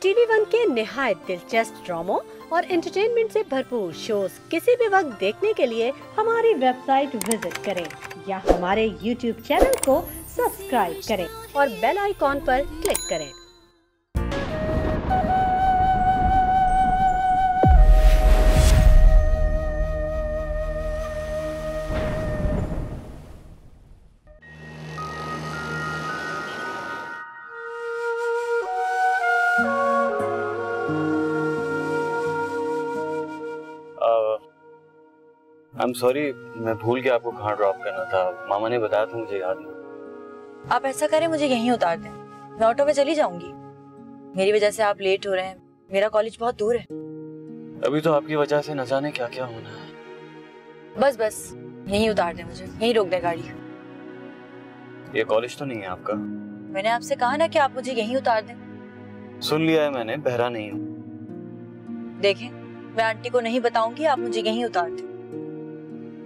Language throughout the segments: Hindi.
टीवी वन के निहायत दिलचस्प ड्रामों और एंटरटेनमेंट से भरपूर शोज किसी भी वक्त देखने के लिए हमारी वेबसाइट विजिट करें या हमारे YouTube चैनल को सब्सक्राइब करें और बेल आइकॉन पर क्लिक करें। I'm sorry, मैं भूल गया आपको कहाँ ड्रॉप करना था। मामा ने बताया था, मुझे याद नहीं। आप ऐसा करें, मुझे यहीं उतार दें, मैं ऑटो में चली जाऊंगी। मेरी वजह से आप लेट हो रहे हैं, मेरा कॉलेज बहुत दूर है। अभी तो आपकी वजह से न जाने क्या क्या होना है। बस यहीं उतार दें, मुझे यहीं रोक दे गाड़ी। ये कॉलेज तो नहीं है आपका? मैंने आपसे कहा ना कि आप मुझे यहीं उतार दें। सुन लिया है मैंने, बहरा नहीं हूँ। देखें, मैं आंटी को नहीं बताऊंगी, आप मुझे यहीं उतार दें।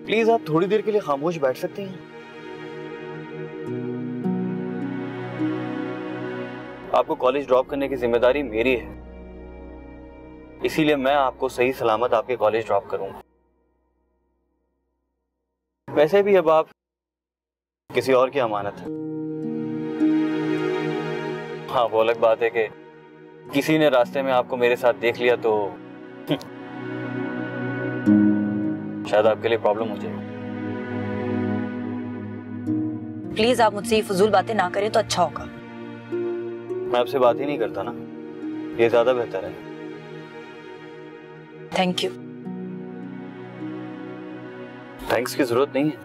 प्लीज आप थोड़ी देर के लिए खामोश बैठ सकती हैं? आपको कॉलेज ड्रॉप करने की जिम्मेदारी मेरी है, इसीलिए मैं आपको सही सलामत आपके कॉलेज ड्रॉप करूंगा। वैसे भी अब आप किसी और की अमानत है। हाँ, वो अलग बात है कि किसी ने रास्ते में आपको मेरे साथ देख लिया तो शायद आपके लिए प्रॉब्लम हो जाए। प्लीज आप मुझसे ये फजूल बातें ना करें तो अच्छा होगा। मैं आपसे बात ही नहीं करता ना, ये ज्यादा बेहतर है। Thank you. थैंक्स की जरूरत नहीं है,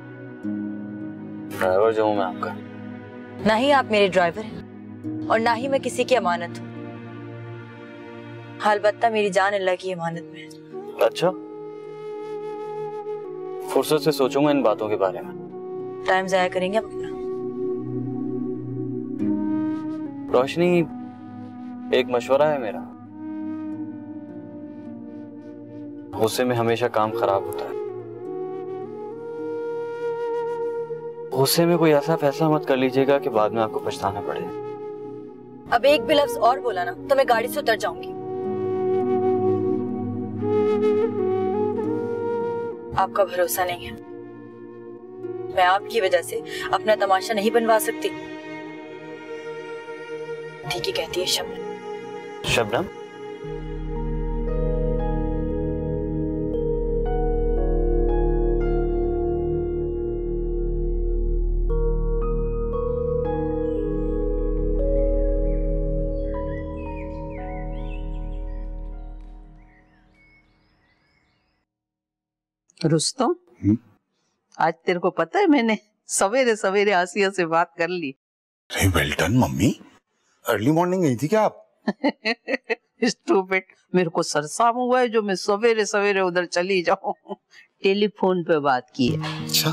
ड्राइवर जो हूं मैं आपका। ना ही आप मेरे ड्राइवर हैं और ना ही मैं किसी की अमानत हूँ। अलबत्ता मेरी जान अल्लाह की अमानत में है। अच्छा, फुर्सत से सोचूंगा इन बातों के बारे में। टाइम जाया करेंगे आप अपना। रोशनी, एक मशवरा है मेरा। गुस्से में हमेशा काम खराब होता है। गुस्से में कोई ऐसा फैसला मत कर लीजिएगा कि बाद में आपको पछताना पड़े। अब एक भी लफ्ज और बोला ना तो मैं गाड़ी से उतर जाऊंगी। आपका भरोसा नहीं है, मैं आपकी वजह से अपना तमाशा नहीं बनवा सकती। ठीक ही कहती है शबनम। शबनम? रुस्तम, आज तेरे को पता है मैंने सवेरे सवेरे आसिया से बात कर ली। अरे well done mummy, early morning गई थी क्या आप? स्टूपिड, मेरे को सरसाम हुआ है जो मैं सवेरे सवेरे उधर चली जाऊं। टेलीफोन पे बात की है। अच्छा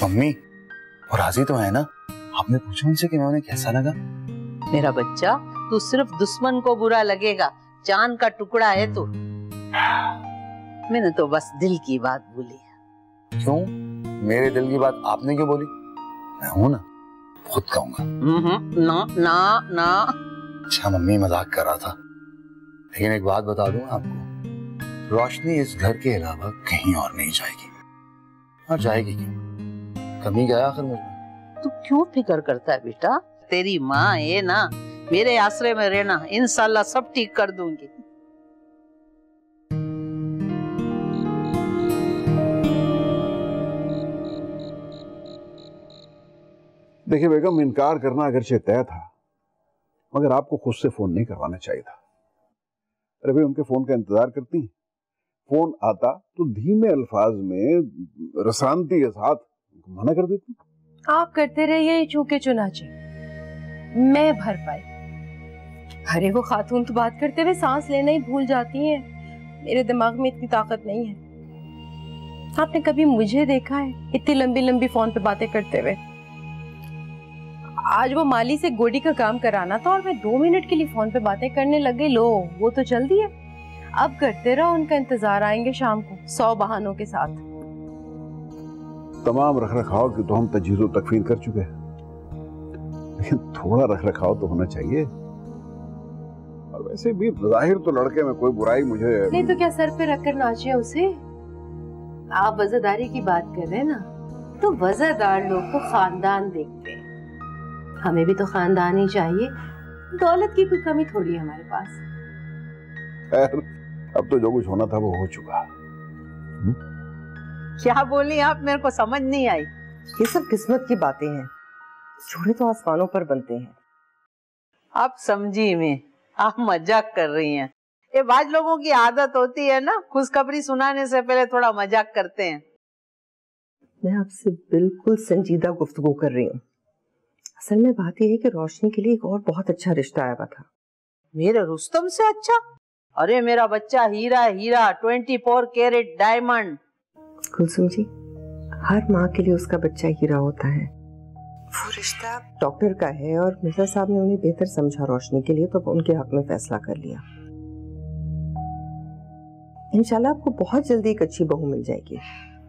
मम्मी, और राजी तो है ना? आपने पूछा उनसे कि उन्हें कैसा लगा? मेरा बच्चा, तू सिर्फ दुश्मन को बुरा लगेगा, चांद का टुकड़ा है तू। मैंने तो बस दिल की बात बोली। क्यों? मेरे दिल की बात आपने क्यों बोली? मैं हूं ना, खुद कहूंगा। ना ना ना। अच्छा मम्मी, मजाक कर रहा था, लेकिन एक बात बता दूं आपको, रोशनी इस घर के अलावा कहीं और नहीं जाएगी। और जाएगी क्यों? कमी क्या है आखिर मुझमें? तू क्यों फिक्र करता है बेटा? तेरी माँ है ना, मेरे आश्रय में रहना, इंशाल्लाह सब ठीक कर दूंगी। देखिए बेगम, इनकार करना अगरचे तय था, मगर आपको खुद से फोन नहीं करवाना चाहिए था। अरे भाई, उनके फोन का इंतजार करती, फोन आता तो धीमे अल्फाज में रसानती के साथ मना कर देती। आप करते रहिए चूके चुनाचे, मैं भर पाई। अरे वो खातून तो बात करते हुए सांस लेना ही भूल जाती हैं। मेरे दिमाग में इतनी ताकत नहीं है। आपने कभी मुझे देखा है इतनी लंबी लंबी फोन पे बातें करते हुए? आज वो माली से गोडी का काम कराना था और मैं 2 मिनट के लिए फोन पे बातें करने लग गई। लो, वो तो चल दिया। अब करते रहो, उनका इंतजार, आएंगे शाम को 100 बहानों के साथ। तमाम रख रखाव की तो हम तजहीज़ तकफीर कर चुके हैं, लेकिन थोड़ा रख रखाव तो होना चाहिए। और वैसे भी जाहिर तो लड़के में कोई बुराई मुझे नहीं तो क्या सर पे रखकर नाचे उसे? आप वज़ादारी की बात कर रहे हैं ना, तो वज़ादार लोग तो खानदान देखते हैं। हमें भी तो खानदान ही चाहिए, दौलत की कोई कमी थोड़ी है हमारे पास। अब तो जो कुछ होना था वो हो चुका। क्या बोली आप? मेरे को समझ नहीं आई। ये सब किस्मत की बातें हैं, जोड़े तो आसमानों पर बनते हैं। आप समझी मैं, आप मजाक कर रही हैं। ये बाज लोगों की आदत होती है ना, खुशखबरी सुनाने से पहले थोड़ा मजाक करते हैं। मैं आपसे बिल्कुल संजीदा गुफ्तगू कर रही हूँ। असल में बात यह है कि रोशनी के लिए एक और बहुत अच्छा रिश्ता आया हुआ था। मेरे रुस्तम से अच्छा? अरे मेरा बच्चा हीरा हीरा, 24 कैरेट डायमंड। कुलसुम जी, हर माँ के लिए उसका बच्चा हीरा होता है। वो रिश्ता डॉक्टर का है और मिर्जा साहब ने उन्हें बेहतर समझा रोशनी के लिए, तो उनके हक में फैसला कर लिया। इंशाल्लाह आपको बहुत जल्दी एक अच्छी बहू मिल जाएगी।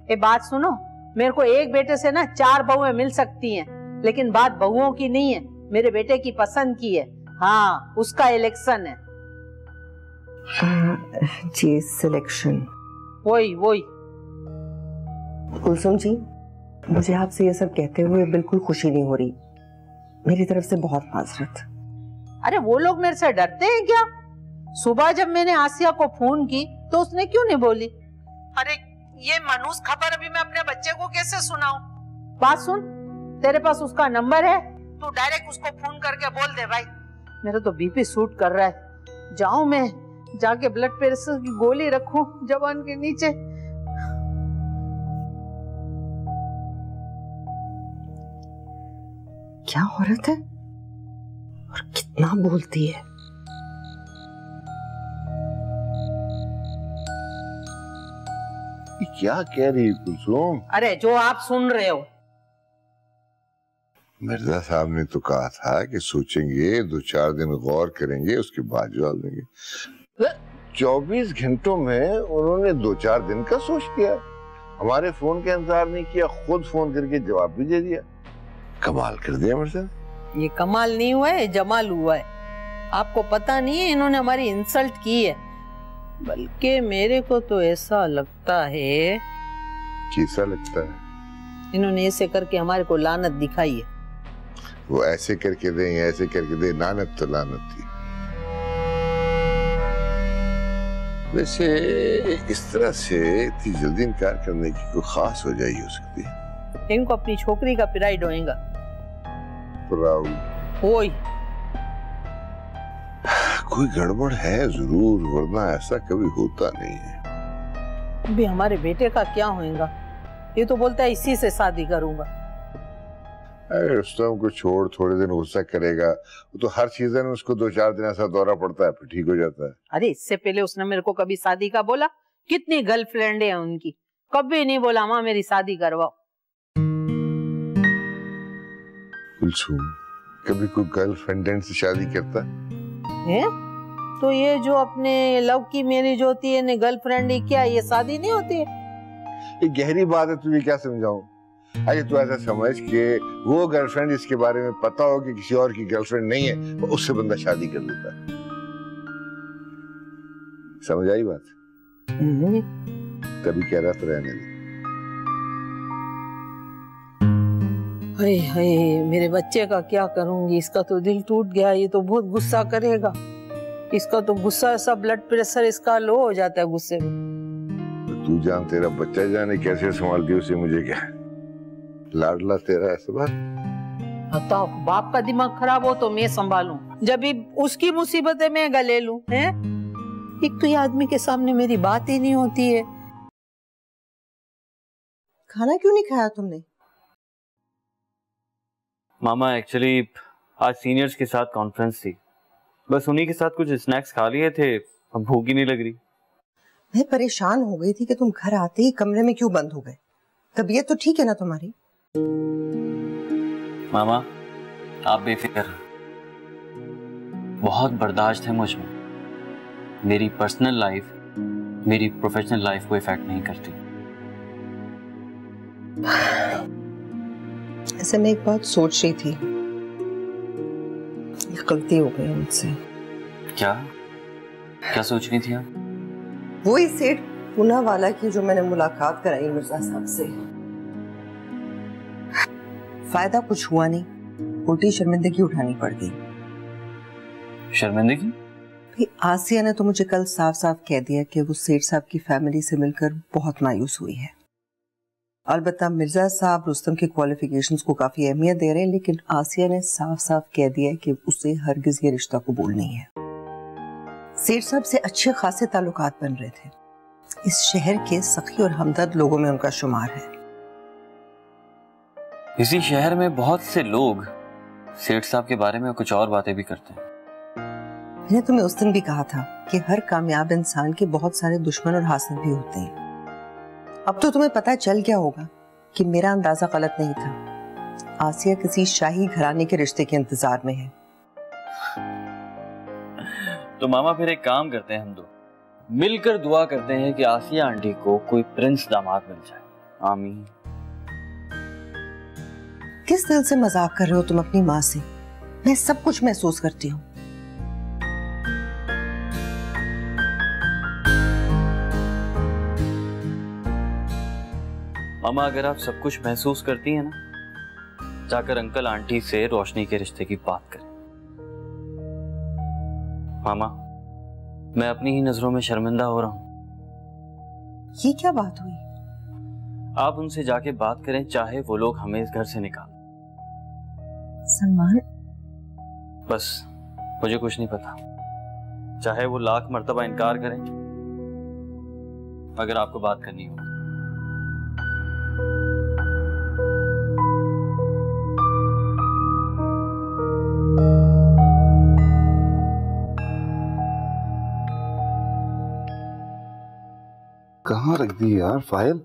ये बात सुनो, मेरे को एक बेटे से ना 4 बहुएं मिल सकती हैं, लेकिन बात बहुओं की नहीं है, मेरे बेटे की पसंद की है। हाँ, उसका इलेक्शन है। जी, सिलेक्शन। वही। कुलसुम जी, मुझे आपसे ये सब कहते हुए बिल्कुल खुशी नहीं हो रही। मेरी तरफ से बहुत माजरत। अरे वो लोग मेरे से डरते हैं क्या? सुबह जब मैंने आसिया को फोन की तो उसने क्यों नहीं बोली? अरे ये मनूस खबर अभी मैं अपने बच्चे को कैसे सुनाऊं? बात सुन, तेरे पास उसका नंबर है, तू डायरेक्ट उसको फोन करके बोल दे भाई। मेरा तो बीपी शूट कर रहा है, जाऊं मैं जाके ब्लड प्रेशर की गोली रखूं जबान के नीचे। क्या औरत है और कितना बोलती है। क्या कह रही है कुलसुम? अरे जो आप सुन रहे हो। मिर्जा साहब ने तो कहा था कि सोचेंगे, 2-4 दिन गौर करेंगे, उसके बाद जवाब देंगे। 24 घंटों में उन्होंने 2-4 दिन का सोच लिया। हमारे फोन का इंतजार नहीं किया, खुद फोन करके जवाब भी दे दिया। कमाल कर दिया मिर्जा। ये कमाल नहीं हुआ है, जमाल हुआ है। आपको पता नहीं है, इन्होंने हमारी इंसल्ट की है। बल्कि मेरे को तो ऐसा लगता है। कैसा लगता है? इन्होंने ऐसे करके हमारे को लानत दिखाई है। वो ऐसे करके दे, ऐसे करके दे, लानत तो लानत थी। वैसे इस तरह से इतनी जल्दी इनकार करने की कोई खास वजह ही हो सकती है। इनको अपनी छोकरी का प्राइड होएगा। प्राउड? कोई गड़बड़ है जरूर, वरना ऐसा कभी होता नहीं है। अभी हमारे बेटे का क्या होएगा? ये तो बोलता है इसी से शादी करूंगा। अरे रुस्तम को छोड़, थोड़े दिन गुस्सा करेगा, वो तो हर सीजन में उसको 2-4 दिन ऐसा दौरा पड़ता है, फिर ठीक हो जाता है। अरे इससे पहले उसने मेरे को कभी शादी का बोला? कितनी गर्लफ्रेंड है उनकी, कभी नहीं बोला माँ मेरी शादी करवाओ। कुलसुम, कभी कोई गर्लफ्रेंड से शादी करता है? तो ये जो अपने लव की मैरिज होती है, गर्लफ्रेंड, क्या ये शादी नहीं होती है? ये गहरी बात है, तुझे क्या समझाऊं? अरे तू ऐसा समझ के वो गर्लफ्रेंड इसके बारे में पता हो कि किसी और की गर्लफ्रेंड नहीं है, तो उससे बंदा शादी कर लेता है। समझ आई बात? तभी कह रहा था रहने दे। हाय हाय, मेरे बच्चे का क्या करूंगी? इसका तो दिल टूट गया। ये तो बहुत गुस्सा करेगा। इसका तो गुस्सा ऐसा, ब्लड प्रेशर इसका लो हो जाता है गुस्से में। तो तू जान, तेरा बच्चा जाने कैसे संभालती उसे, मुझे क्या? लाडला तेरा ऐसा बात। बताओ, बाप का दिमाग खराब हो तो मैं संभालूं, जब भी उसकी मुसीबतें मैं गले लूं? हैं? एक तो ये आदमी के सामने मेरी बात ही नहीं होती है। खाना क्यों नहीं खाया तुमने? मामा एक्चुअली आज सीनियर्स के साथ कॉन्फ्रेंस थी, बस उन्हीं के साथ कुछ स्नैक्स खा लिए थे, अब भूख ही नहीं लग रही। मैं परेशान हो गई थी कि तुम घर आते ही कमरे में क्यों बंद हो गए। तबीयत तो ठीक है ना तुम्हारी? मामा आप बेफिक्र, बहुत बर्दाश्त है मुझ में। मेरी पर्सनल लाइफ मेरी प्रोफेशनल लाइफ को इफेक्ट नहीं करती। ऐसे मैं एक बात सोच रही थी, गलती हो गई मुझसे। क्या? क्या सोच रही थी आप? वही सेठ पूना वाला की जो मैंने मुलाकात कराई मिर्जा साहब से। फायदा कुछ हुआ नहीं, उल्टी शर्मिंदगी उठानी पड़ गई। शर्मिंदगी? आसिया ने तो मुझे कल साफ साफ कह दिया कि वो सेठ साहब की फैमिली से मिलकर बहुत मायूस हुई है। अलबत्ता मिर्जा साहब रुस्तम के क्वालिफिकेशंस को काफी अहमियत दे रहे हैं, लेकिन आसिया ने साफ साफ कह दिया कि उसे हरगिज ये रिश्ता कबूल नहीं है। सेठ साहब से अच्छे खासे ताल्लुकात बन रहे थे, इस शहर के सखी और हमदर्द लोगों में उनका शुमार है। इसी शहर में बहुत से लोग सेठ साहब के बारे में कुछ और बातें भी करते हैं। मैंने तुम्हें उस दिन भी कहा था कि हर कामयाब इंसान के बहुत सारे दुश्मन और हासिद भी होते हैं। अब तो तुम्हें पता चल गया होगा कि मेरा अंदाजा गलत नहीं था। आसिया किसी शाही घराने के रिश्ते के इंतजार में है। तो मामा फिर एक काम करते हैं, हम दो मिलकर दुआ करते हैं कि आसिया आंटी को कोई प्रिंस दामाद मिल जाए। आमीन। किस दिल से मजाक कर रहे हो तुम अपनी माँ से? मैं सब कुछ महसूस करती हूँ। मामा अगर आप सब कुछ महसूस करती हैं ना, जाकर अंकल आंटी से रोशनी के रिश्ते की बात करें। मामा मैं अपनी ही नजरों में शर्मिंदा हो रहा हूं। ये क्या बात हुई? आप उनसे जाके बात करें, चाहे वो लोग हमें इस घर से निकाल। सलमान, बस मुझे कुछ नहीं पता, चाहे वो लाख मर्तबा इनकार करें। अगर आपको बात करनी हो कहाँ रख दी यार फाइल?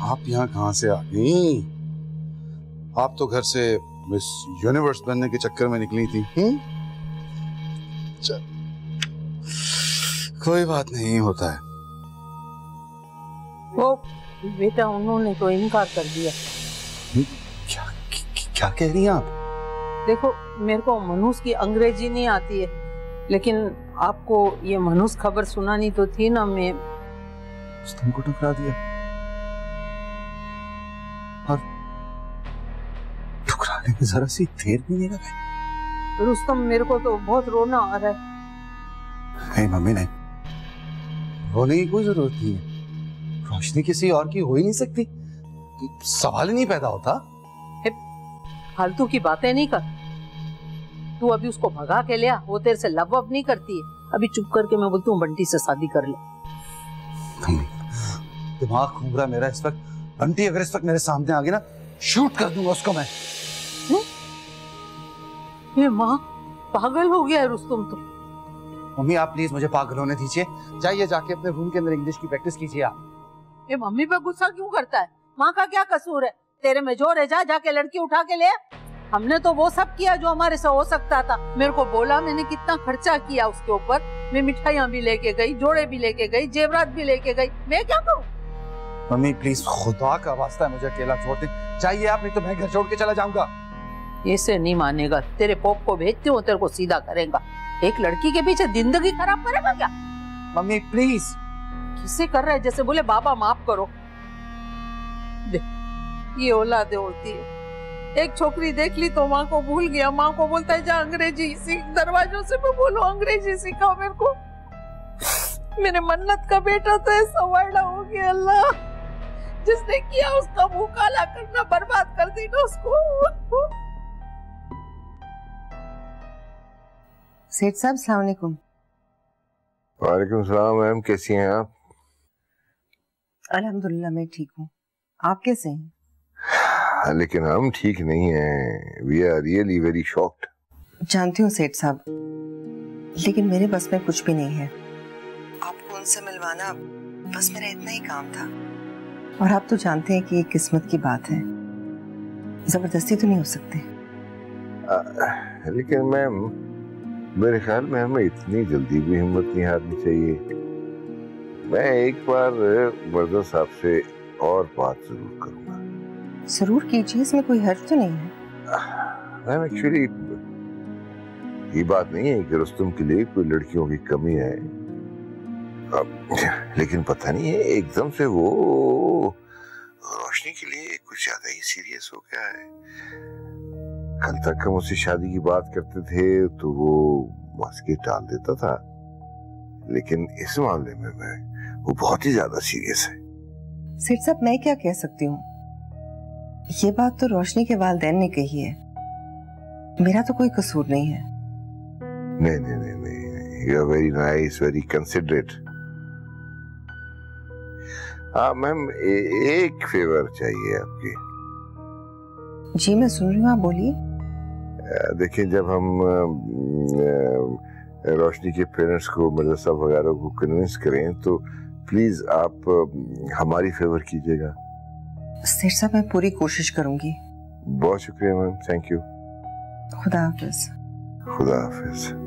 आप यहाँ कहाँ से आ गई? आप तो घर से मिस यूनिवर्स बनने के चक्कर में निकली थी। कोई बात नहीं, होता है। वो बेटा उन्होंने तो इनकार कर दिया। क्या कह रही हैं आप? देखो मेरे को मनुष की अंग्रेजी नहीं आती है, लेकिन आपको ये मनुष खबर सुनानी तो थी ना। मैं तुमको टकरा दिया और टकराने में जरा सी देर भी नहीं लगी। रुस्तम मेरे को तो बहुत रोना आ रहा है। नहीं मम्मी नहीं, रोने की कोई जरूरत नहीं है। रोशनी किसी और की हो ही नहीं सकती, सवाल ही नहीं पैदा होता। फालतू की बातें नहीं कर। तू अभी उसको भगा के लिया, वो तेरे से लव अप नहीं करती है। अभी चुप करके मैं बोलती हूँ बंटी से शादी कर ले। दिमाग घूम रहा है मेरा इस वक्त। बंटी अगर इस वक्त मेरे सामने आ गई ना, शूट कर दूंगा उसको मैं। ये माँ पागल हो गया है रुस्तम तो। मम्मी आप प्लीज मुझे पागल होने दीजिए। जाइए जाके अपने रूम के अंदर इंग्लिश की प्रैक्टिस कीजिए आप। ये मम्मी पे गुस्सा क्यों करता है? माँ का क्या कसूर है? तेरे में जोर है, जा जाके लड़की उठा के ले। हमने तो वो सब किया जो हमारे से हो सकता था। मेरे को बोला, मैंने कितना खर्चा किया उसके ऊपर। मैं मिठाइयाँ भी लेके गई, जोड़े भी लेके गई, जेवरात भी लेके गई। मैं क्या करूँ? मम्मी प्लीज खुदा का वास्ता है मुझे अकेला छोड़ दे। चाहिए आप, नहीं तो मैं घर छोड़ के चला जाऊंगा। ऐसे नहीं मानेगा। तेरे पॉप को भेजती हूँ, तेरे को सीधा करेगा। एक लड़की के पीछे जिंदगी खराब करेगा क्या? Mummy please. किसे कर रहा है? जैसे बोले बाबा माफ करो। ये औलादे होती है। एक छोकरी देख ली तो माँ को भूल गया। माँ को बोलता है जा अंग्रेजी सीख। दरवाजों से मैं बोलूं अंग्रेजी सिखाओ मेरे को। मेरे मन्नत का बेटा तो ऐसा वायड़ा हो गया। अल्लाह, जिसने किया उसका मुंह काला करना, बर्बाद कर देना उसको। सेठ साहब अस्सलाम वालेकुम। वालेकुम सलाम मैम, कैसी हैं आप? अल्हम्दुलिल्लाह मैं ठीक हूँ, आप कैसे हैं? लेकिन हम ठीक नहीं हैं। We are really very shocked. जानती हूँ सेठ साहब, लेकिन मेरे बस में कुछ भी नहीं है। आपको उनसे मिलवाना बस मेरा इतना ही काम था। और आप तो जानते हैं कि ये किस्मत की बात है, जबरदस्ती तो नहीं हो सकती। लेकिन मैम मेरे ख्याल में हमें इतनी जल्दी भी हिम्मत नहीं हारनी चाहिए। मैं एक बार बरदर साहब से और बात जरूर करूंगा। जरूर कीजिए, इसमें कोई हर्ज तो नहीं है। मैम एक्चुअली ये बात नहीं है कि रुस्तम के लिए कोई लड़कियों की कमी है, लेकिन पता नहीं है एकदम से वो रोशनी के लिए कुछ ज्यादा ही सीरियस हो गया है। कल तक हम उससे शादी की बात करते थे तो वो मस्के टाल देता था, लेकिन इस मामले में वो बहुत ही ज्यादा सीरियस है। सेठ साहब, मैं क्या कह सकती हूँ? ये बात तो रोशनी के वालिदैन ने कही है, मेरा तो कोई कसूर नहीं है। नहीं नहीं नहीं नहीं, you are very nice, very considerate. हाँ मैम, एक फेवर चाहिए आपकी। जी मैं सुन रही हूँ, आप बोलिए। देखिए, जब हम रोशनी के पेरेंट्स को, मिर्जा साहब वगैरह को कन्विंस करें तो प्लीज आप हमारी फेवर कीजिएगा। सेठ साहब, मैं पूरी कोशिश करूंगी। बहुत शुक्रिया मैम, थैंक यू। खुदा हाफिज। खुदा हाफिज।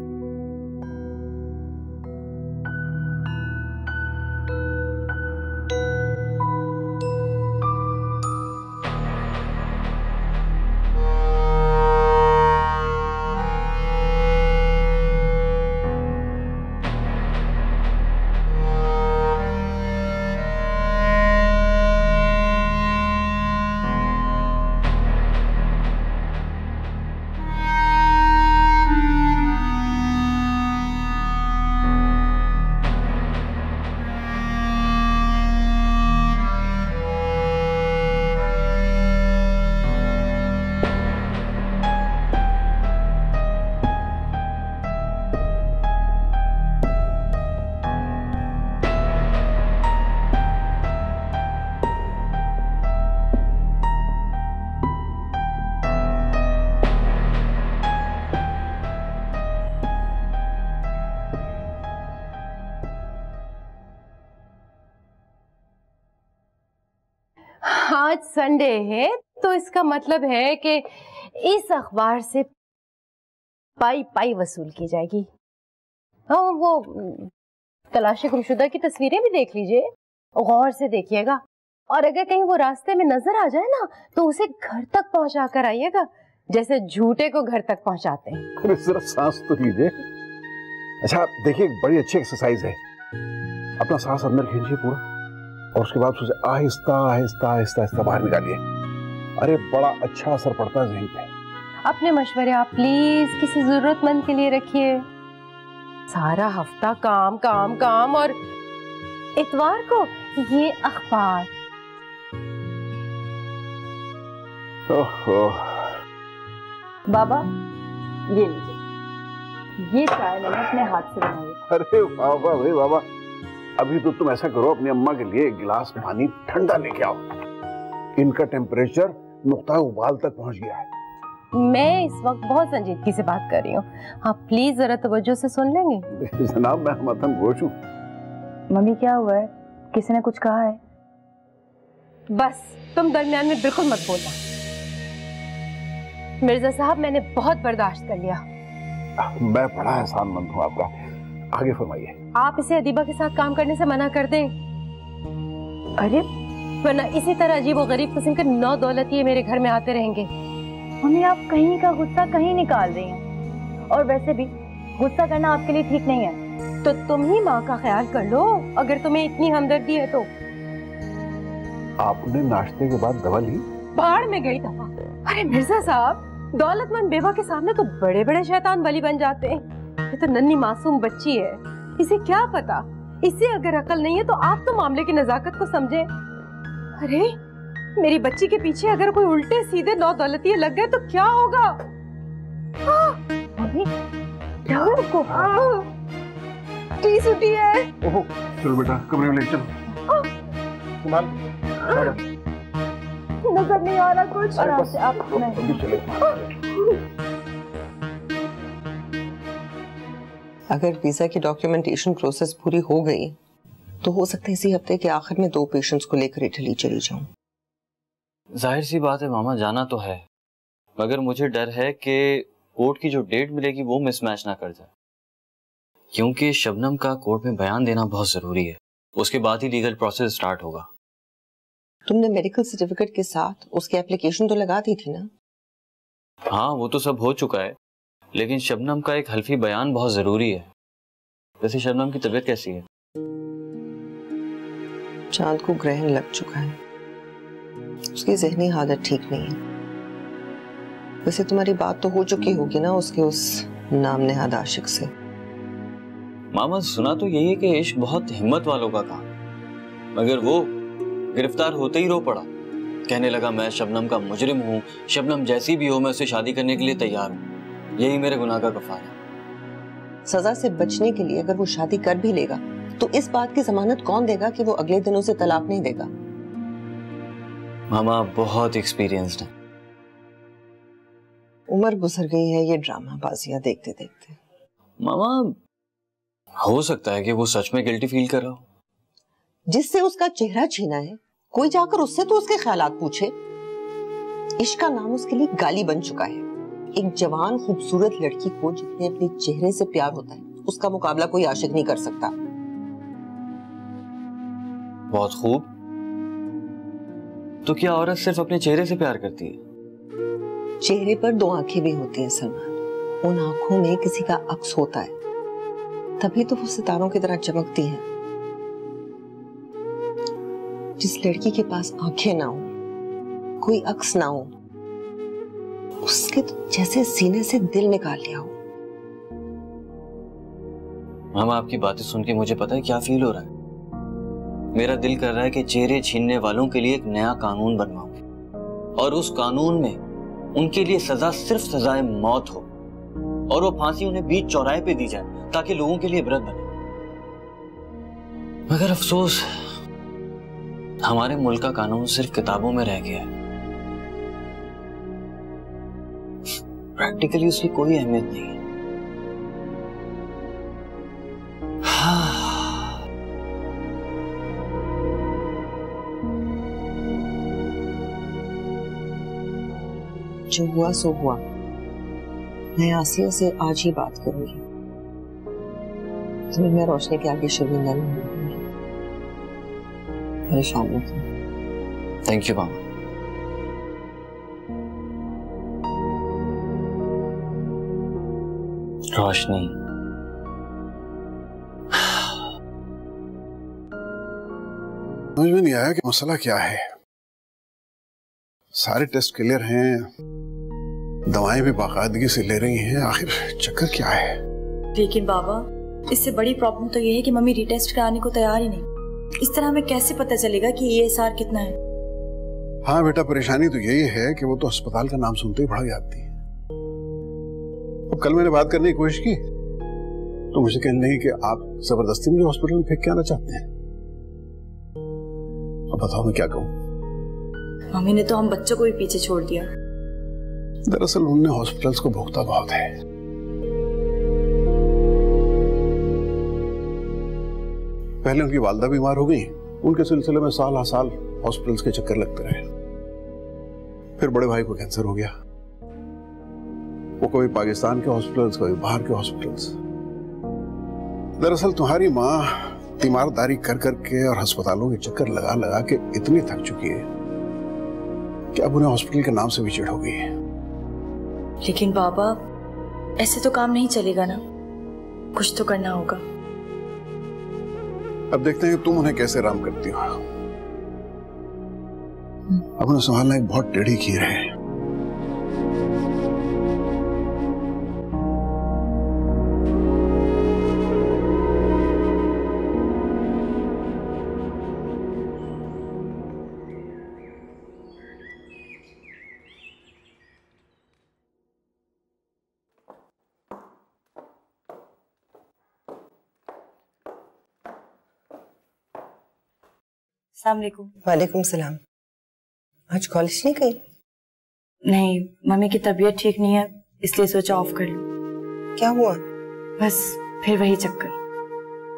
आज संडे है तो इसका मतलब है कि इस अखबार से पाई पाई वसूल की जाएगी। हाँ, वो तलाशी गुमशुदा की तस्वीरें भी देख लीजिए, गौर से देखिएगा, और अगर कहीं वो रास्ते में नजर आ जाए ना तो उसे घर तक पहुंचा कर आइएगा, जैसे झूठे को घर तक पहुंचाते हैं। अरे जरा सांस तो लीजिए। अच्छा देखिए, एक बड़ी अच्छी एक्सरसाइज है। अपना सांस अंदर खींचिए पूरा, और उसके बाद उसे आहिस्ता आहिस्ता आहिस्ता आहिस्ता बाहर निकालिए। अरे बड़ा अच्छा असर पड़ता है ज़हन पे। अपने मशवरे आप प्लीज किसी जरूरतमंद के लिए रखिए। सारा हफ्ता काम काम काम, और इतवार को ये अखबार। ओहो। बाबा ये लीजिए, ये चाय मैंने अपने हाथ से बनाई। अरे बाबा भाई बाबा, अभी तो तुम ऐसा करो, अपनी अम्मा के लिए एक गिलास पानी ठंडा लेके आओ। इनका टेम्परेचर नुक्ता उबाल तक पहुंच गया है। मैं इस वक्त बहुत संजीदगी से बात कर रही हूँ, आप प्लीज जरा तवज्जो से सुन लेंगे। जनाब, मैं मतन गोश हूँ। मम्मी क्या हुआ है, किसी ने कुछ कहा है? बस तुम दरमियान में बिल्कुल मत बोलना। मिर्जा साहब, मैंने बहुत बर्दाश्त कर लिया। मैं बड़ा एहसानमंद हूँ आपका, आगे फरमाइए। आप इसे अदीबा के साथ काम करने से मना कर दें। अरे वरना इसी तरह अजीब और गरीब किस्म के नौ दौलतिये मेरे घर में आते रहेंगे। मम्मी, आप कहीं का गुस्सा कहीं निकाल रही हैं, और वैसे भी गुस्सा करना आपके लिए ठीक नहीं है। तो तुम ही माँ का ख्याल कर लो, अगर तुम्हें इतनी हमदर्दी है तो। आपने नाश्ते के बाद दवा ली? बाहर में गई दवा। अरे मिर्जा साहब, दौलतमंद बेवा के सामने तो बड़े बड़े शैतान बली बन जाते हैं। ये तो नन्ही मासूम बच्ची है, इसे क्या पता। इसे अगर अकल नहीं है तो आप तो मामले की नजाकत को समझे। अरे मेरी बच्ची के पीछे अगर कोई उल्टे सीधे नौ दौलतिये लग गए तो क्या होगा? मम्मी क्या हुआ आपको? टीस उठी है। ओहो, चलो बेटा कमरे में ले चलो। नजर नहीं आ रहा कुछ। आराम से आप अभी चले। अगर वीजा की डॉक्यूमेंटेशन प्रोसेस पूरी हो गई तो हो सकता है इसी हफ्ते के आखिर में 2 पेशेंट्स को लेकर इटली चली जाऊं। जाहिर सी बात है मामा, जाना तो है, मगर मुझे डर है कि कोर्ट की जो डेट मिलेगी वो मिसमैच ना कर जाए, क्योंकि शबनम का कोर्ट में बयान देना बहुत जरूरी है। उसके बाद ही लीगल प्रोसेस स्टार्ट होगा। तुमने मेडिकल सर्टिफिकेट के साथ उसकी एप्लीकेशन तो लगा दी थी ना? हाँ, वो तो सब हो चुका है, लेकिन शबनम का एक हल्फी बयान बहुत जरूरी है। वैसे शबनम की तबीयत कैसी है? चांद को ग्रहण लग चुका है, उसकी जहनी हालत ठीक नहीं है। वैसे तुम्हारी बात तो हो चुकी होगी ना उसके उस नाम नेहाद आशिक से? मामा, सुना तो यही है कि इश्क बहुत हिम्मत वालों का काम, मगर वो गिरफ्तार होते ही रो पड़ा। कहने लगा मैं शबनम का मुजरिम हूँ, शबनम जैसी भी हो मैं उससे शादी करने के लिए तैयार हूँ, यही मेरे गुनाह का कफारा है। सजा से बचने के लिए अगर वो शादी कर भी लेगा तो इस बात की जमानत कौन देगा कि वो अगले दिन उसे तलाक नहीं देगा? मामा बहुत एक्सपीरियंस्ड है। उम्र गुजर गई है ये ड्रामा बाजियां देखते देखते। मामा, हो सकता है कि वो सच में गिल्टी फील कर रहा हो। जिससे उसका चेहरा छीना है, कोई जाकर उससे तो उसके ख्यालात पूछे। इश्क का नाम उसके लिए गाली बन चुका है। एक जवान खूबसूरत लड़की को जितने अपने चेहरे से प्यार होता है, उसका मुकाबला कोई आशिक नहीं कर सकता। बहुत खूब। तो क्या औरत सिर्फ अपने चेहरे से प्यार करती है? चेहरे पर दो आंखें भी होती हैं सलमान, उन आंखों में किसी का अक्स होता है, तभी तो वो सितारों की तरह चमकती हैं। जिस लड़की के पास आंखें ना हो, कोई अक्स ना हो, उसके तो जैसे सीने से दिल निकाल लिया हो। मामा, आपकी बातें सुन के मुझे पता है क्या फील हो रहा है। मेरा दिल कर रहा है कि चेहरे छीनने वालों के लिए एक नया कानून बनवाऊं, और उस कानून में उनके लिए सजा सिर्फ सजाए मौत हो, और वो फांसी उन्हें बीच चौराहे पे दी जाए ताकि लोगों के लिए इबरत बने। मगर अफसोस, हमारे मुल्क का कानून सिर्फ किताबों में रह गया है। प्रैक्टिकली उसकी कोई अहमियत नहीं है। जो हुआ सो हुआ। मैं आसिया से आज ही बात करूंगी। तुम्हें मैं रोशनी के आगे शर्मिंदा नहीं होगी। परेशान मत हो। थैंक यू मामा। रोशनी, समझ में नहीं आया कि मसला क्या है। सारे टेस्ट क्लियर हैं, दवाएं भी बाकायदगी से ले रही हैं, आखिर चक्कर क्या है? लेकिन बाबा, इससे बड़ी प्रॉब्लम तो ये है कि मम्मी रीटेस्ट कराने को तैयार ही नहीं। इस तरह हमें कैसे पता चलेगा कि ESR कितना है? हाँ बेटा, परेशानी तो यही है कि वो तो अस्पताल का नाम सुनते ही भड़क जाती है। अब कल मैंने बात करने की कोशिश की तो मुझे कहने लगी कि आप जबरदस्ती मुझे हॉस्पिटल में फेंक के आना चाहते हैं। अब बताओ मैं क्या कहूँ? मम्मी ने तो हम बच्चों को भी पीछे छोड़ दिया। दरअसल उन्होंने हॉस्पिटल्स को भुगता बहुत है। पहले उनकी वालदा बीमार हो गई, उनके सिलसिले में साल हर साल हॉस्पिटल्स के चक्कर लगते रहे। फिर बड़े भाई को कैंसर हो गया, वो कभी पाकिस्तान के हॉस्पिटल्स, कभी बाहर के हॉस्पिटल्स। दरअसल तुम्हारी माँ तीमारदारी कर करके और अस्पतालों के चक्कर लगा लगा के इतनी थक चुकी है कि अब उन्हें हॉस्पिटल के नाम से भी चिढ़ हो गई है। लेकिन बाबा, ऐसे तो काम नहीं चलेगा ना, कुछ तो करना होगा। अब देखते हैं कि तुम उन्हें कैसे आराम करती हो। अब उन्हें संभालना एक बहुत टेढ़ी खीर है। वालेकुम सलाम। आज कॉलेज नहीं गई? नहीं, मम्मी की तबीयत ठीक नहीं है, इसलिए सोचा ऑफ कर लूं। क्या हुआ? बस फिर वही चक्कर।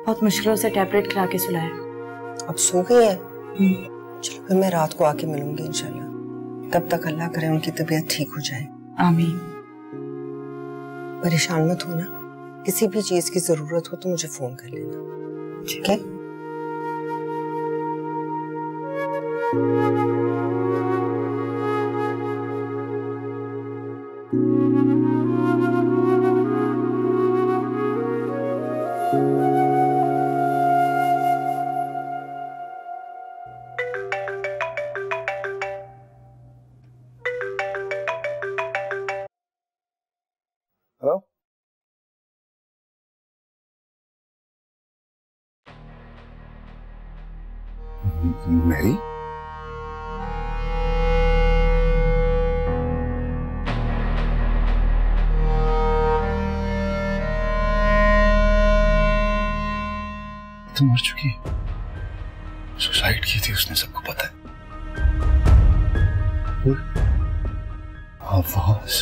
बहुत मुश्किलों से टैबलेट खिला के सुलाया। अब सो गई है? चलो फिर मैं रात को आके मिलूंगी इंशाल्लाह। तब तक अल्लाह करे उनकी तबीयत ठीक हो जाए। आमीन। परेशान मत होना, किसी भी चीज की जरूरत हो तो मुझे फोन कर लेना, ठीक है? मैरी? तो मर चुकी है, सुसाइड की थी उसने, सबको पता है। आवाज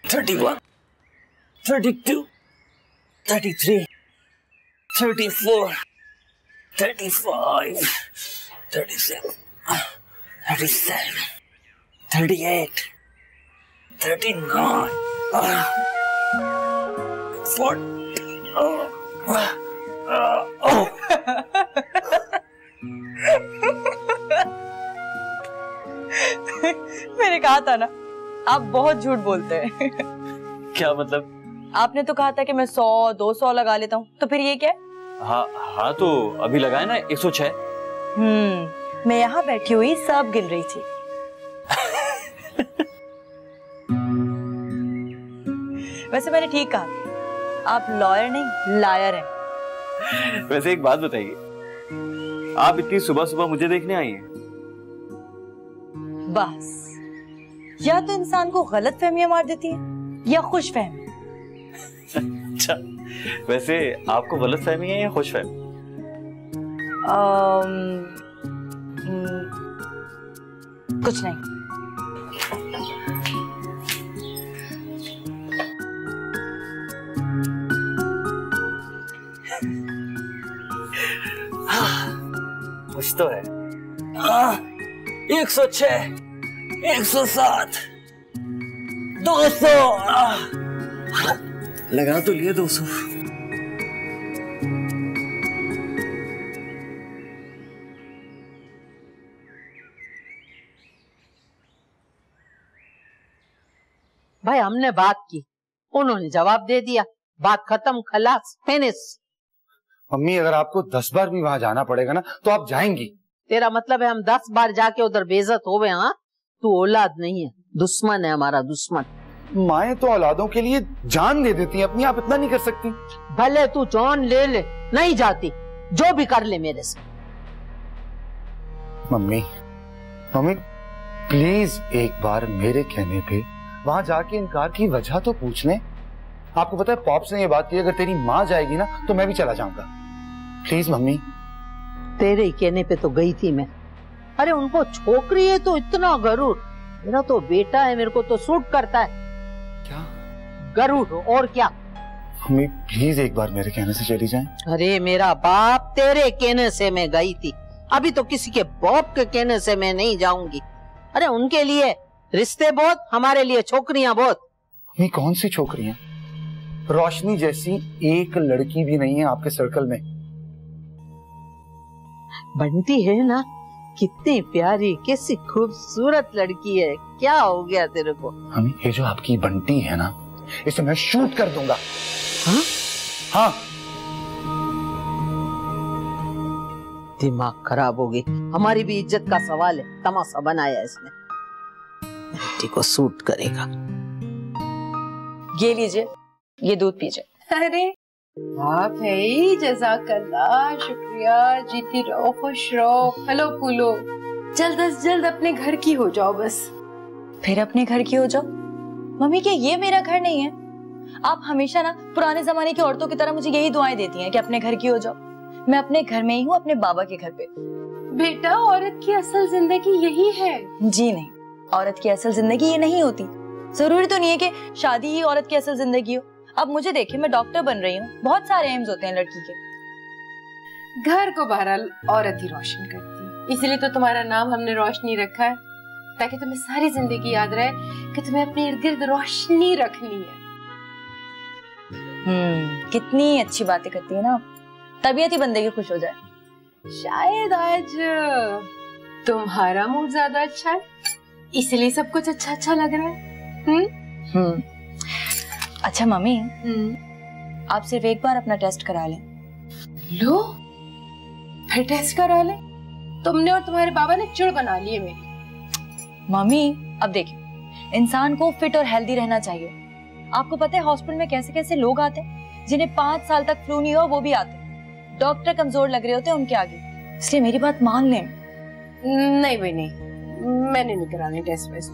$31, $32, $33, $34, $35, $37, $37, $38, $39, मैंने कहा था ना, आप बहुत झूठ बोलते हैं। क्या मतलब? आपने तो कहा था कि मैं 100-200 लगा लेता हूँ, तो फिर ये क्या है? हाँ तो अभी लगाए ना 106। मैं यहाँ बैठी हुई सब गिन रही थी। वैसे मैंने ठीक कहा, आप लॉयर नहीं लायर हैं। वैसे एक बात बताइए, आप इतनी सुबह सुबह मुझे देखने आई हैं? बस, या तो इंसान को गलत फहमियां मार देती है या खुश फहमी। अच्छा, वैसे आपको गलत फहमी है या खुश फहमी? कुछ नहीं। कुछ तो है। 106, 107, 200, लगा तो लिए 200। भाई हमने बात की, उन्होंने जवाब दे दिया, बात खत्म, खलास, फिनिश। मम्मी अगर आपको 10 बार भी वहां जाना पड़ेगा ना तो आप जाएंगी? तेरा मतलब है हम 10 बार जाके उधर बेइज्जत हो गए? हाँ, तू औलाद नहीं है, दुश्मन है, हमारा दुश्मन। माएं तो औलादों के लिए जान दे देती हैं अपनी, आप इतना नहीं कर सकती? भले तू जान ले ले, नहीं जाती, जो भी कर ले मेरे से। मम्मी मम्मी प्लीज एक बार मेरे कहने पे वहां जाके इनकार की वजह तो पूछ लें। आपको पता है पॉप्स ने ये बात की, अगर तेरी माँ जाएगी ना तो मैं भी चला जाऊंगा। Please mummy. तेरे ही कहने पे तो गई थी मैं। अरे उनको छोकरी है तो इतना गरूर, मेरा तो बेटा है, मेरे को तो सूट करता है। क्या गरूर और क्या? मम्मी प्लीज एक बार मेरे कहने से चली जाएं। अरे मेरा बाप, तेरे कहने से मैं गई थी, अभी तो किसी के बाप के कहने से मैं नहीं जाऊंगी। अरे उनके लिए रिश्ते बहुत, हमारे लिए छोकरियां बहुत। मम्मी कौन सी छोकरियां? रोशनी जैसी एक लड़की भी नहीं है आपके सर्कल में। बनती है ना, कितनी प्यारी, कैसी खूबसूरत लड़की है, क्या हो गया तेरे को? मम्मी ये जो आपकी बंटी है ना, इसे मैं शूट कर दूंगा। हाँ? हाँ। दिमाग खराब हो गई, हमारी भी इज्जत का सवाल है, तमाशा बनाया इसने। बेटी को सूट करेगा। ये लीजिए, ये दूध पीजिए। अरे वाह भाई, जज़ाकल्लाह, शुक्रिया, जीती रहो, खुश रहो, फलो फूलो, जल्द अज जल्द अपने घर की हो जाओ बस। फिर अपने घर की हो जाओ? मम्मी क्या ये मेरा घर नहीं है? आप हमेशा ना पुराने जमाने की औरतों की तरह मुझे यही दुआएं देती हैं कि अपने घर की हो जाओ। मैं अपने घर में ही हूँ, अपने बाबा के घर पे। बेटा औरत की असल जिंदगी यही है। जी नहीं, औरत की असल जिंदगी ये नहीं होती। जरूरी तो नहीं है कि शादी ही औरत की असल जिंदगी हो। अब मुझे देखिए, मैं डॉक्टर बन रही हूँ, बहुत सारे एम्स होते हैं लड़की के। घर को बहरहाल औरत ही रोशन करती है, इसलिए तो तुम्हारा नाम हमने रोशनी रखा है, ताकि तुम्हें सारी जिंदगी याद रहे कि तुम्हें अपने इर्द गिर्द रोशनी रखनी है। कितनी अच्छी बातें करती है ना, तबीयत ही बंदे की खुश हो जाए। शायद आज तुम्हारा मूड ज्यादा अच्छा है, इसलिए सब कुछ अच्छा अच्छा लग रहा है। अच्छा मम्मी, आप सिर्फ एक बार अपना टेस्ट करा लें, लो फिर टेस्ट करा ले। तुमने और तुम्हारे बाबा ने चिड़ बना ली है मेरी। मम्मी अब देखिए, इंसान को फिट और हेल्दी रहना चाहिए। आपको पता है हॉस्पिटल में कैसे कैसे लोग आते हैं जिन्हें 5 साल तक फ्लू नहीं हुआ, वो भी आते हैं। डॉक्टर कमजोर लग रहे होते हैं उनके आगे, इसलिए मेरी बात मान लें। नहीं भाई नहीं, मैंने नहीं कराने टेस्ट वेस्ट।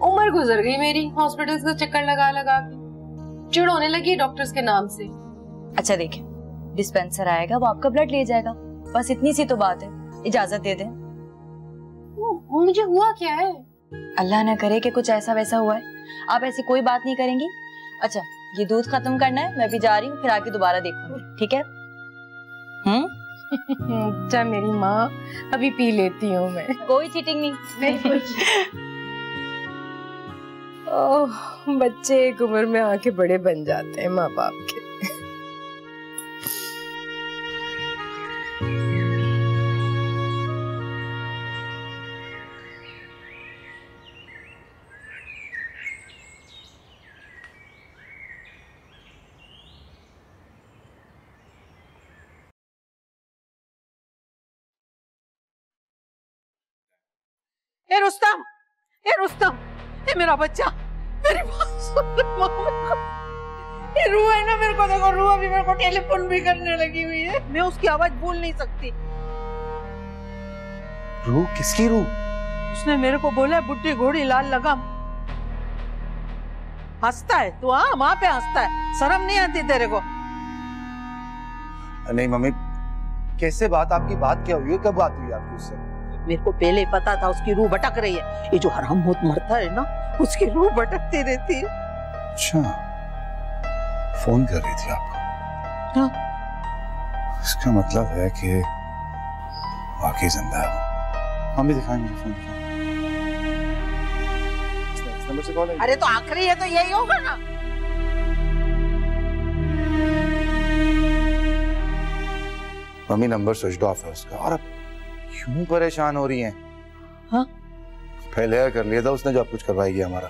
उम्र गुजर गई मेरी हॉस्पिटल्स का चक्कर लगा लगा के, चिढ़ होने लगी डॉक्टर्स के नाम से। अच्छा देखिए, डिस्पेंसर आएगा, वो आपका ब्लड ले जाएगा, बस इतनी सी तो बात है। इजाजत दे दें। मुझे हुआ क्या है? अल्लाह ना करे कि कुछ ऐसा वैसा हुआ है। आप ऐसी कोई बात नहीं करेंगी। अच्छा ये दूध खत्म करना है, मैं भी जा रही हूँ, फिर आके दोबारा देखूंगी, ठीक है? अच्छा मेरी माँ, अभी पी लेती हूँ मैं। कोई चीटिंग नहीं। ओह, बच्चे एक उम्र में आके बड़े बन जाते हैं माँ बाप के। ए रुस्तम, ये मेरा बच्चा, मेरी बात सुन ये रू है ना, मेरे को देखो, रू अभी मेरे को टेलीफोन भी करने लगी हुई है। मैं उसकी आवाज भूल नहीं सकती। रू? किसकी रू? उसने मेरे को बोला बुढ़ी घोड़ी लाल लगाम। हंसता है तू? हाँ, वहां पे हंसता है, शर्म नहीं आती तेरे को? नहीं मम्मी, कैसे बात, आपकी बात क्या हुई है, कब बात हुई आपकी उससे? मेरे को पहले ही पता था उसकी रूह भटक रही है। ये जो हराम मौत मरता है ना, उसकी रूह भटकती रहती है। अच्छा, फोन कर रही थी आपको? हाँ। इसका मतलब है कि वाकई जिंदा है। मम्मी दिखाएं मुझे फोन, इस नंबर से कॉल है। अरे तो आखिरी है तो यही होगा ना। मम्मी नंबर स्विच ऑफ है उसका। और अब क्यों परेशान हो रही हैं? हाँ? पहले कर लिया था उसने जो आप कुछ करवाएगी हमारा।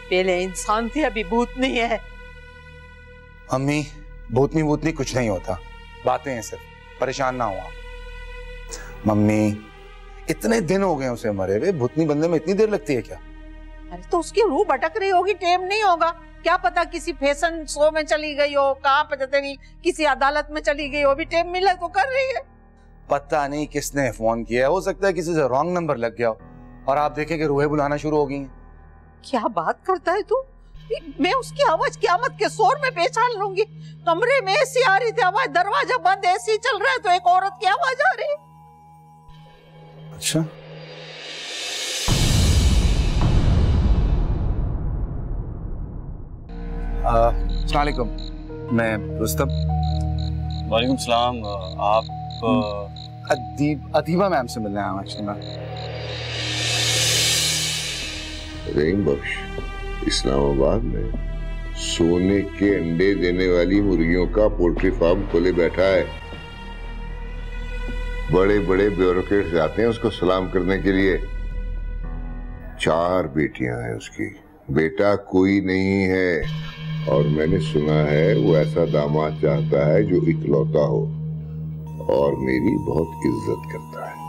पहले इंसान थी, अभी भूतनी है। मम्मी भूतनी कुछ नहीं होता, बातें हैं सिर्फ, परेशान ना हो आप। मम्मी इतने दिन हो गए उसे मरे हुए, भूतनी बनने में इतनी देर लगती है क्या? अरे तो उसकी रूह भटक रही होगी, टाइम नहीं होगा क्या पता, किसी फैशन शो में चली गई हो, कहाँ पता नहीं, किसी अदालत में चली गई हो, अभी टाइम मिला तो कर रही है। पता नहीं किसने फोन किया, हो सकता है किसी से रॉन्ग नंबर लग गया हो और आप देखें कि रूहें बुलाना शुरू हो गई हैं। क्या बात करता है तू? मैं उसकी आवाज क़यामत के शोर में पहचान लूंगी। कमरे में ऐसी आ रही थी आवाज, दरवाजा बंद, ऐसी चल रहा है तो एक औरत की आवाज आ रही। अच्छा, अस्सलाम वालेकुम, मैं रुस्तम। वालेकुम सलाम। आप अदीबा मैम से मिलने आया हूं एक्चुअली मैं। रहीम बख्श इस्लामाबाद में सोने के अंडे देने वाली मुर्गियों का पोल्ट्री फार्म खोले बैठा है। बड़े बड़े ब्यूरोक्रेट्स आते हैं उसको सलाम करने के लिए। 4 बेटियां हैं उसकी, बेटा कोई नहीं है। और मैंने सुना है वो ऐसा दामाद चाहता है जो इकलौता हो और मेरी बहुत इज्जत करता है।